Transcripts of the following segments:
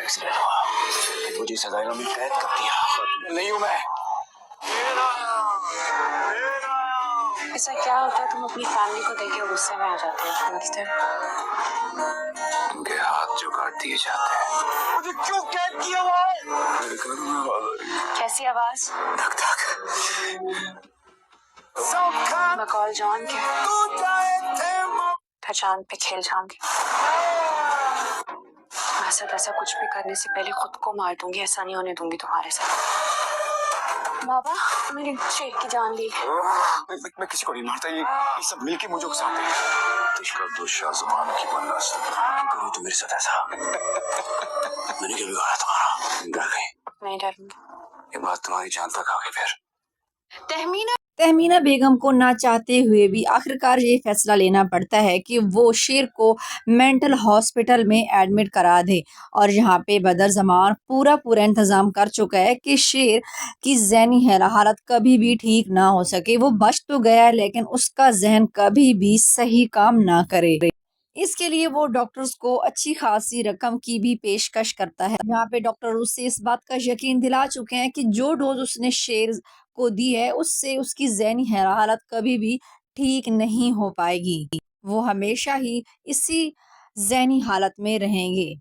Accident हुआ, मुझे सजाए में कैद कर दिया। नहीं हूँ मैं। ऐसा क्या होता है तुम अपनी फैमिली को देख के गुस्से में आ जाते हो? उनके हाथ जो काट दिए जाते हैं। मुझे क्यों कैद किया हुआ है? मेरे कानों में आवाज आ रही है। कैसी आवाज? धक धक। बकौल जॉन के पहचान पे खेल जाऊंगी। ऐसा तैसा कुछ भी करने से पहले खुद को मार दूंगी, ऐसा नहीं होने दूंगी तुम्हारे साथ। बाबा मेरी शेर की जान ली। मैं किसी को नहीं मारता, ये सब मिलके मुझे उकसाते हैं। तुझका दोस्त शाहजमान की बनना करूँ तो मेरे साथ ऐसा। मैंने क्या बिगाड़ा तुम्हारा? डर गई? नहीं डरूंगी। ये बात तुम्हारी जान तक आ गई फिर। तहमीना बेगम को ना चाहते हुए भी आखिरकार ये फैसला लेना पड़ता है कि वो शेर को मेंटल हॉस्पिटल में एडमिट करा दे। और यहाँ पे बदर जमान पूरा इंतज़ाम कर चुका है कि शेर की ज़हनी हालत कभी भी ठीक ना हो सके। वो बच तो गया है लेकिन उसका जहन कभी भी सही काम ना करे। इसके लिए वो डॉक्टर्स को अच्छी खासी रकम की भी पेशकश करता है। यहाँ पे डॉक्टर उससे इस बात का यकीन दिला चुके हैं कि जो डोज उसने शेर को दी है उससे उसकी ज़हनी हालत कभी भी ठीक नहीं हो पाएगी। वो हमेशा ही इसी ज़हनी हालत में रहेंगे।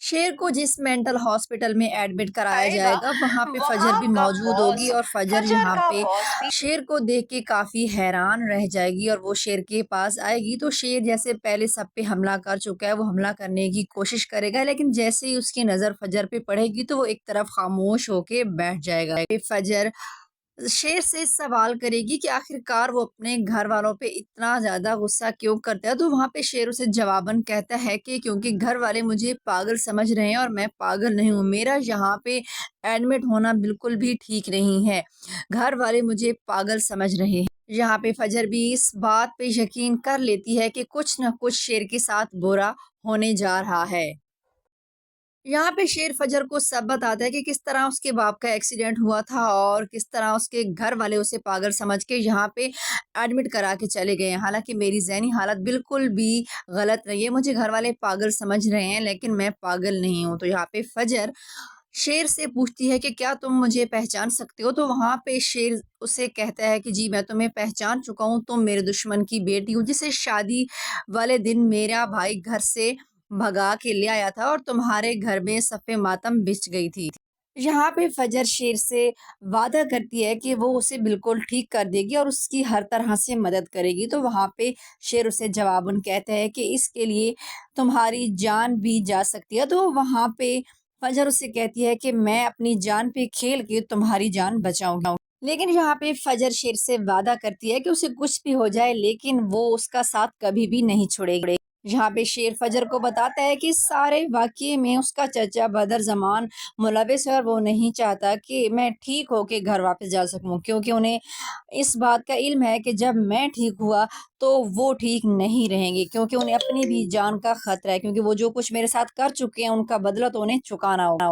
शेर को जिस मेंटल हॉस्पिटल में एडमिट कराया जाएगा वहाँ पे फजर भी मौजूद होगी और फजर यहाँ पे शेर को देख के काफी हैरान रह जाएगी और वो शेर के पास आएगी तो शेर जैसे पहले सब पे हमला कर चुका है वो हमला करने की कोशिश करेगा, लेकिन जैसे ही उसकी नजर फजर पे पड़ेगी तो वो एक तरफ खामोश होके बैठ जाएगा। फजर शेर से सवाल करेगी कि आखिरकार वो अपने घर वालों पे इतना ज्यादा गुस्सा क्यों करता है, तो वहां पे शेर उसे जवाबन कहता है कि क्योंकि घर वाले मुझे पागल समझ रहे हैं और मैं पागल नहीं हूँ। मेरा यहाँ पे एडमिट होना बिल्कुल भी ठीक नहीं है, घर वाले मुझे पागल समझ रहे हैं। यहाँ पे फजर भी इस बात पे यकीन कर लेती है कि कुछ न कुछ शेर के साथ बुरा होने जा रहा है। यहाँ पे शेर फजर को सब बताता है कि किस तरह उसके बाप का एक्सीडेंट हुआ था और किस तरह उसके घर वाले उसे पागल समझ के यहाँ पे एडमिट करा के चले गए। हालांकि मेरी ज़हनी हालत बिल्कुल भी गलत नहीं है, मुझे घर वाले पागल समझ रहे हैं लेकिन मैं पागल नहीं हूँ। तो यहाँ पे फजर शेर से पूछती है कि क्या तुम मुझे पहचान सकते हो, तो वहाँ पे शेर उसे कहता है कि जी मैं तुम्हें पहचान चुका हूँ, तुम मेरे दुश्मन की बेटी हो जिसे शादी वाले दिन मेरा भाई घर से भगा के ले आया था और तुम्हारे घर में सफ़े मातम बिछ गई थी। यहाँ पे फजर शेर से वादा करती है कि वो उसे बिल्कुल ठीक कर देगी और उसकी हर तरह से मदद करेगी। तो वहाँ पे शेर उसे जवाबन कहता है कि इसके लिए तुम्हारी जान भी जा सकती है। तो वहाँ पे फजर उसे कहती है कि मैं अपनी जान पे खेल के तुम्हारी जान बचाऊंगा। लेकिन यहाँ पे फजर शेर से वादा करती है कि उसे कुछ भी हो जाए लेकिन वो उसका साथ कभी भी नहीं छोड़ेगी। यहाँ पे शेर फजर को बताता है कि सारे वाक़ये में उसका चचा बदर जमान मुलविस है और वो नहीं चाहता कि मैं ठीक होके घर वापस जा सकूं, क्योंकि उन्हें इस बात का इल्म है कि जब मैं ठीक हुआ तो वो ठीक नहीं रहेंगे, क्योंकि उन्हें अपनी भी जान का खतरा है, क्योंकि वो जो कुछ मेरे साथ कर चुके हैं उनका बदला तो उन्हें चुकाना होगा।